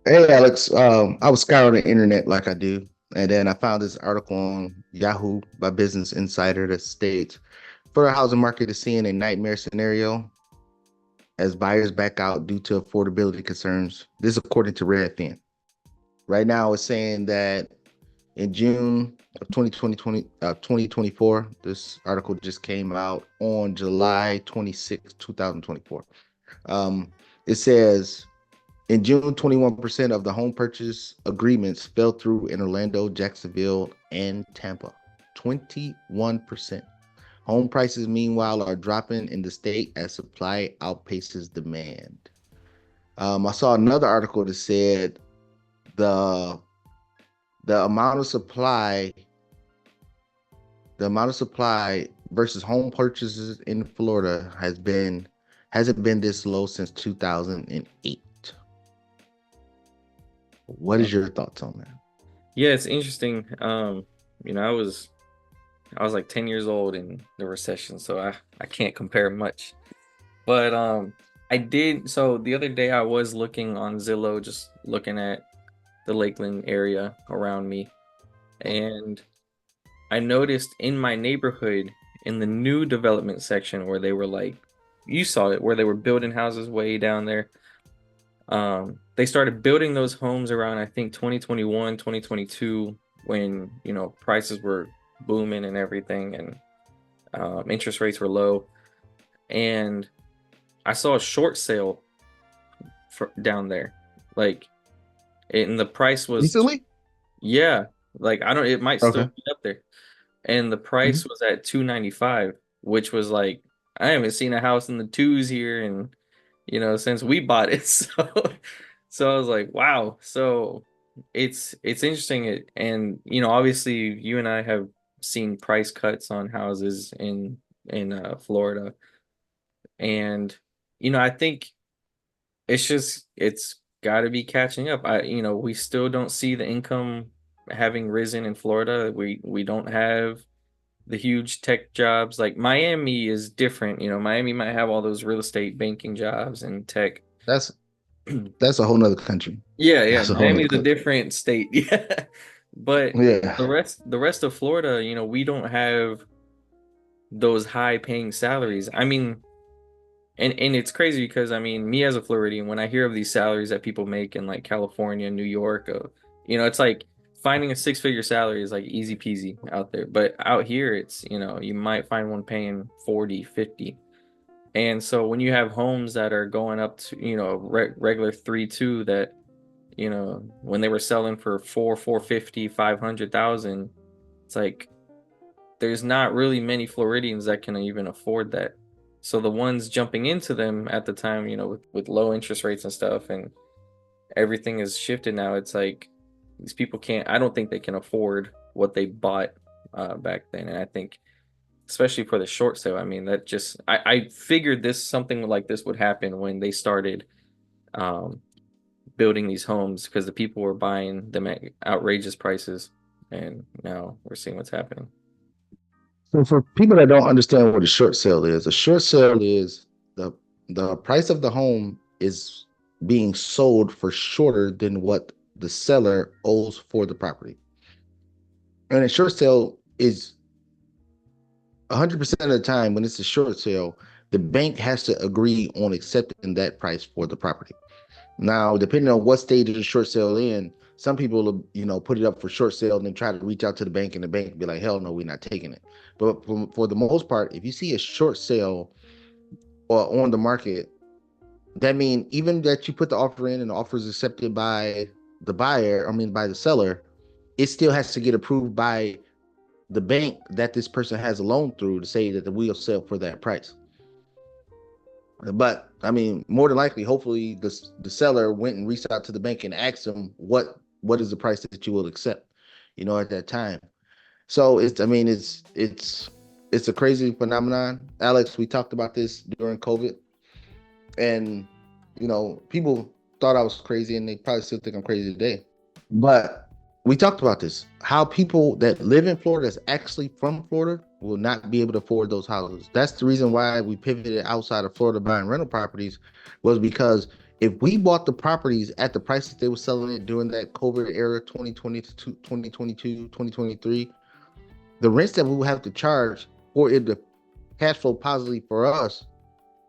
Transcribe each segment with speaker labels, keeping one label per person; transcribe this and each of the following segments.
Speaker 1: Hey Alex, I was scouring the internet like I do, and then I found this article on Yahoo by Business Insider that states Florida housing market is seeing a nightmare scenario as buyers back out due to affordability concerns. This according to Redfin. Right now, it's saying that in June of 2024, this article just came out on July 26, 2024. Um, it says in June, 21% of the home purchase agreements fell through in Orlando, Jacksonville, and Tampa. 21%. Home prices, meanwhile, are dropping in the state as supply outpaces demand. I saw another article that said the the amount of supply, the amount of supply versus home purchases in Florida hasn't been this low since 2008. What
Speaker 2: Yeah,
Speaker 1: is your thoughts on that?
Speaker 2: yeah, it's interesting. I was like 10 years old in the recession, so I can't compare much. But I did so the other day I was looking on Zillow, just looking at the Lakeland area around me, and I noticed in my neighborhood in the new development section where they were like you saw it where they were building houses way down there. They started building those homes around I think 2021, 2022 when, prices were booming and everything and interest rates were low. And I saw a short sale for down there. Like and the price was
Speaker 1: Recently?
Speaker 2: yeah, like I don't it might still
Speaker 1: Okay.
Speaker 2: be up there. And the price was at 295, which was like I haven't seen a house in the twos here and since we bought it. So I was like, wow. So it's interesting and obviously you and I have seen price cuts on houses in Florida. And I think it's got to be catching up. We still don't see the income having risen in Florida. We don't have the huge tech jobs. Like Miami is different. Miami might have all those real estate banking jobs and tech.
Speaker 1: That's that's a whole nother country.
Speaker 2: Yeah, yeah.
Speaker 1: That's a whole nother
Speaker 2: Miami's a
Speaker 1: country.
Speaker 2: different state. Yeah. But the
Speaker 1: Yeah,
Speaker 2: rest of Florida, we don't have those high paying salaries. I mean, and it's crazy because I mean, me as a Floridian, when I hear of these salaries that people make in like California, New York, it's like finding a six-figure salary is like easy peasy out there. But out here, it's, you might find one paying 40, 50. And so when you have homes that are going up to, regular 3.2 that, when they were selling for 450, 500,000, it's like there's not really many Floridians that can even afford that. So the ones jumping into them at the time, with low interest rates and stuff, and everything is shifted now. It's like these people can't. I don't think they can afford what they bought back then. And I think, especially for the short sale, I mean, that just I figured this something like this would happen when they started um, building these homes because the people were buying them at outrageous prices, and now we're seeing what's happening.
Speaker 1: so for people that don't understand what a short sale is the price of the home is being sold for shorter than what the seller owes for the property. And a short sale is 100% of the time when it's a short sale, the bank has to agree on accepting that price for the property. Now, depending on what stage of the short sale in, some people will, put it up for short sale and then try to reach out to the bank, and the bank will be like, hell no, we're not taking it. But for the most part, if you see a short sale or on the market, that means even that you put the offer in and the offer is accepted by the buyer, I mean by the seller, it still has to get approved by the bank that this person has a loan through to say that the will sell for that price. But I mean, more than likely, hopefully, the seller went and reached out to the bank and asked them what is the price that you will accept, at that time. So it's I mean it's a crazy phenomenon. Alex, we talked about this during COVID, and people thought I was crazy, and they probably still think I'm crazy today. But we talked about this. How people that live in Florida, that's actually from Florida, will not be able to afford those houses. That's the reason why we pivoted outside of Florida buying rental properties, was because If we bought the properties at the prices they were selling it during that COVID era, 2020 to 2022, 2023, the rents that we would have to charge for it to cash flow positively for us,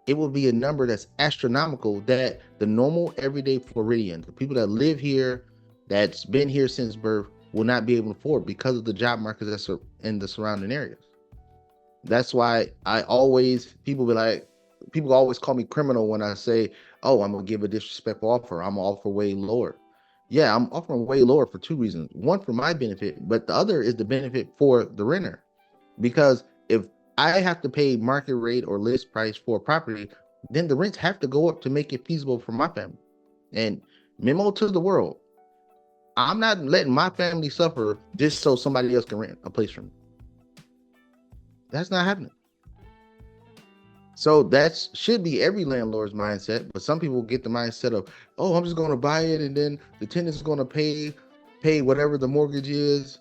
Speaker 1: it will be a number that's astronomical that the normal everyday Floridian, the people that live here, that's been here since birth, will not be able to afford because of the job market that's in the surrounding areas. That's why I always people always call me criminal when I say, "Oh, I'm gonna give a disrespectful offer. I'm gonna offer way lower." Yeah, I'm offering way lower for two reasons. One, for my benefit, but the other is the benefit for the renter. Because if I have to pay market rate or list price for a property, then the rents have to go up to make it feasible for my family. And memo to the world, I'm not letting my family suffer just so somebody else can rent a place from me. That's not happening. So that should be every landlord's mindset, but some people get the mindset of, oh, I'm just going to buy it and then the tenant's going to pay whatever the mortgage is.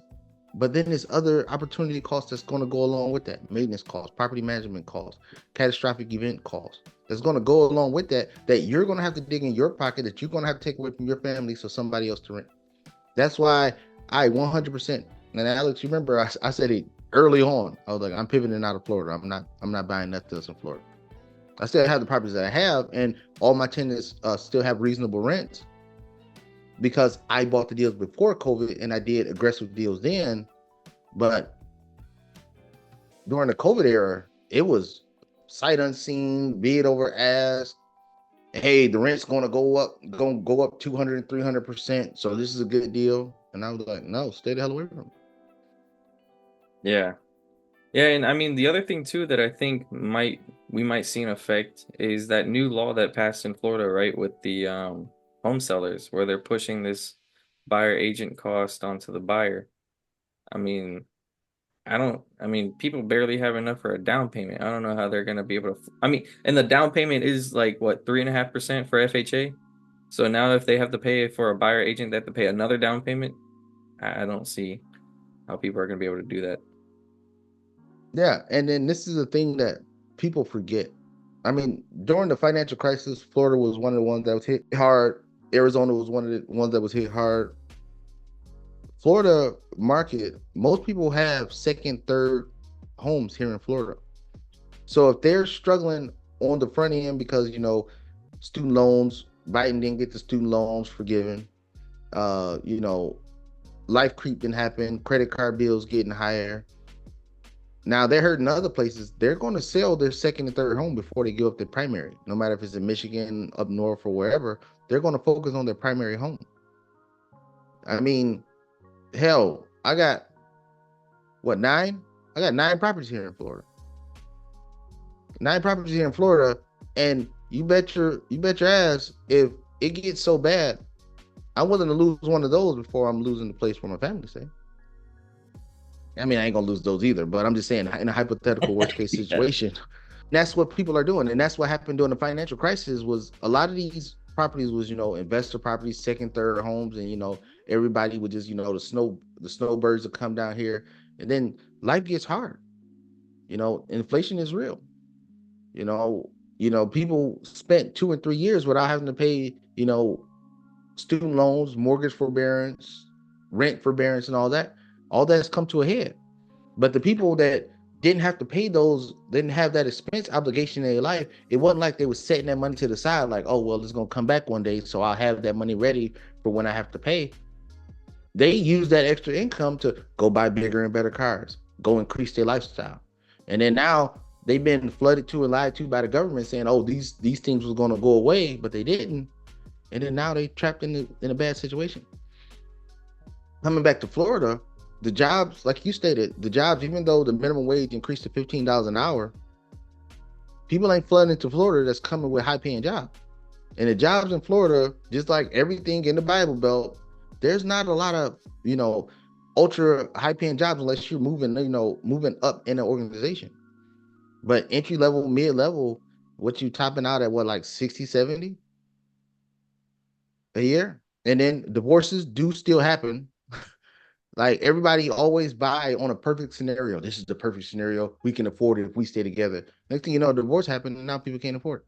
Speaker 1: But then there's other opportunity costs that's going to go along with that: maintenance costs, property management costs, catastrophic event costs. That's going to go along with that. That you're going to have to dig in your pocket. That you're going to have to take away from your family so somebody else to rent. That's why I 100%. And Alex, you remember I said it early on. I was like, I'm pivoting out of Florida. I'm not buying nothing else in Florida. I still have the properties that I have, and all my tenants still have reasonable rents because I bought the deals before COVID and I did aggressive deals then. But during the COVID era, it was sight unseen, bid over ask. Hey, the rent's gonna go up 200 and 300%. So this is a good deal. And I was like, no, stay the hell away from it.
Speaker 2: Yeah. Yeah, and I mean the other thing too that I think we might see an effect is that new law that passed in Florida, right, with the home sellers, where they're pushing this buyer agent cost onto the buyer. I mean, I mean, people barely have enough for a down payment. I don't know how they're gonna be able to. I mean, and the down payment is like what, 3.5% for FHA. So now if they have to pay for a buyer agent, they have to pay another down payment. I don't see how people are gonna be able to do that.
Speaker 1: Yeah, and then this is the thing that people forget. I mean, during the financial crisis, Florida was one of the ones that was hit hard. Arizona was one of the ones that was hit hard. Florida market, most people have second, third homes here in Florida. So if they're struggling on the front end because student loans, Biden didn't get the student loans forgiven. Uh, you know, life creep didn't happen, credit card bills getting higher. Now they're hurting other places. They're going to sell their second and third home before they give up their primary. No matter if it's in Michigan, up north, or wherever, they're going to focus on their primary home. I mean, hell, I got what, nine? I got nine properties here in Florida. Nine properties here in Florida, and you bet your ass if it gets so bad, I'm willing to lose one of those before I'm losing the place for my family. Say, I mean, I ain't gonna lose those either, but I'm just saying in a hypothetical worst case
Speaker 2: Yeah.
Speaker 1: situation, that's what people are doing, and that's what happened during the financial crisis. Was a lot of these properties was investor properties, second, third homes, and everybody would just the snowbirds would come down here, and then life gets hard. Inflation is real. You know, people spent 2 and 3 years without having to pay, student loans, mortgage forbearance, rent forbearance, and all that. All that's come to a head. But the people that didn't have to pay those, didn't have that expense obligation in their life, it wasn't like they were setting that money to the side, like, oh, well, it's gonna come back one day, so I'll have that money ready for when I have to pay. They use that extra income to go buy bigger and better cars, go increase their lifestyle. And then now they've been flooded to and lied to by the government saying, oh, these things was gonna go away, but they didn't. And then now they trapped in a bad situation. Coming back to Florida, the jobs, like you stated, the jobs, even though the minimum wage increased to $15 an hour, people ain't flooding into Florida that's coming with high paying jobs. And the jobs in Florida, just like everything in the Bible Belt, there's not a lot of, ultra high paying jobs unless you're moving up in an organization. But entry level, mid level, what you topping out at, what, like 60, 70 a year? And then divorces do still happen. Like, everybody always buy on a perfect scenario. This is the perfect scenario. We can afford it if we stay together. Next thing you know, divorce happened and now people can't afford it.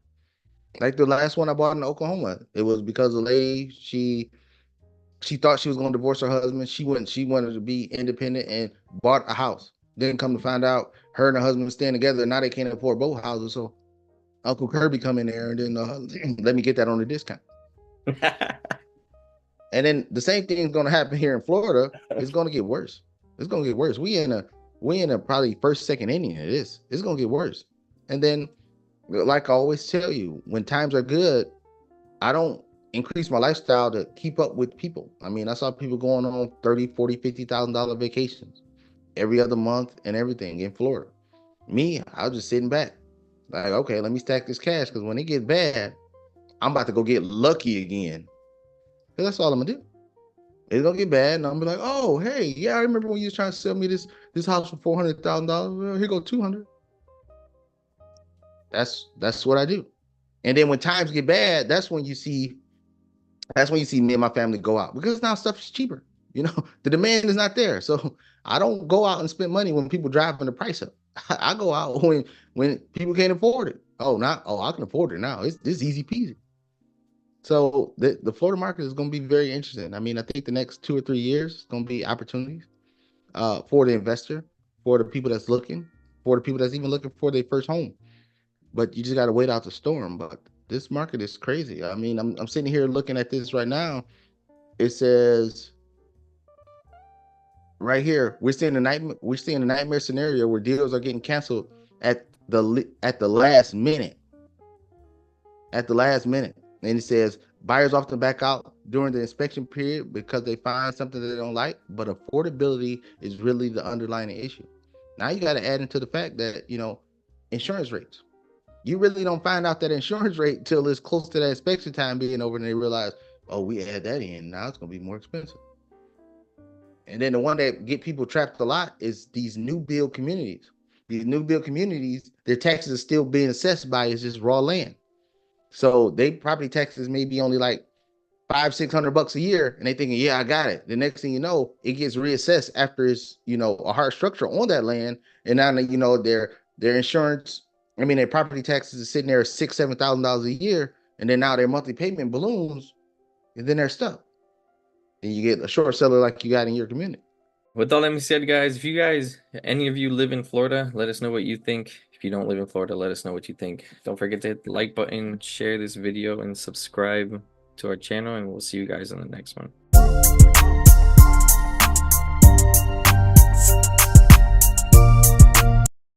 Speaker 1: Like the last one I bought in Oklahoma, it was because the lady she thought she was going to divorce her husband. She wanted to be independent and bought a house. Then come to find out, her and her husband staying together. Now they can't afford both houses. So Uncle Kirby come in there and then let me get that on a discount. And then the same thing is going to happen here in Florida. It's going to get worse. It's going to get worse. We in a probably first second inning of this. It's going to get worse. And then, like I always tell you, when times are good, I don't increase my lifestyle to keep up with people. I mean, I saw people going on 30, 40, $50,000 vacations every other month and everything in Florida. Me, I was just sitting back. Like, okay, let me stack this cash because when it gets bad, I'm about to go get lucky again. Because that's all I'm gonna do. It's gonna get bad, and I'm gonna be like, oh, hey, yeah, I remember when you was trying to sell me this house for $400,000. Well, here go 200. That's what I do. And then when times get bad, that's when you see me and my family go out because now stuff is cheaper. You know, the demand is not there. So I don't go out and spend money when people driving the price up. I go out when people can't afford it. I can afford it now. It's easy peasy. So the Florida market is going to be very interesting. I mean, I think the next 2 or 3 years is going to be opportunities for the investor, for the people that's looking, for the people that's even looking for their first home. But you just got to wait out the storm. But this market is crazy. I mean, I'm sitting here looking at this right now. It says right here, we're seeing a nightmare scenario where deals are getting canceled at the last minute. At the last minute. And it says buyers often back out during the inspection period because they find something that they don't like, but affordability is really the underlying issue. Now you got to add into the fact that, insurance rates. You really don't find out that insurance rate till it's close to that inspection time being over and they realize, oh, we add that in. Now it's going to be more expensive. And then the one that get people trapped a lot is these new build communities. These new build communities, their taxes are still being assessed by is just raw land. So they property taxes may be only like 500-600 bucks a year, and they thinking, yeah, I got it. The next thing you know, it gets reassessed after it's a hard structure on that land, and now their insurance, I mean their property taxes is sitting there $6,000-7,000 a year, and then now their monthly payment balloons, and then they're stuck. And you get a short seller like you got in your community.
Speaker 2: With all that being said, guys, if you guys, any of you live in Florida, let us know what you think. If you don't live in Florida, let us know what you think. Don't forget to hit the like button, share this video, and subscribe to our channel, and we'll see you guys in the next one.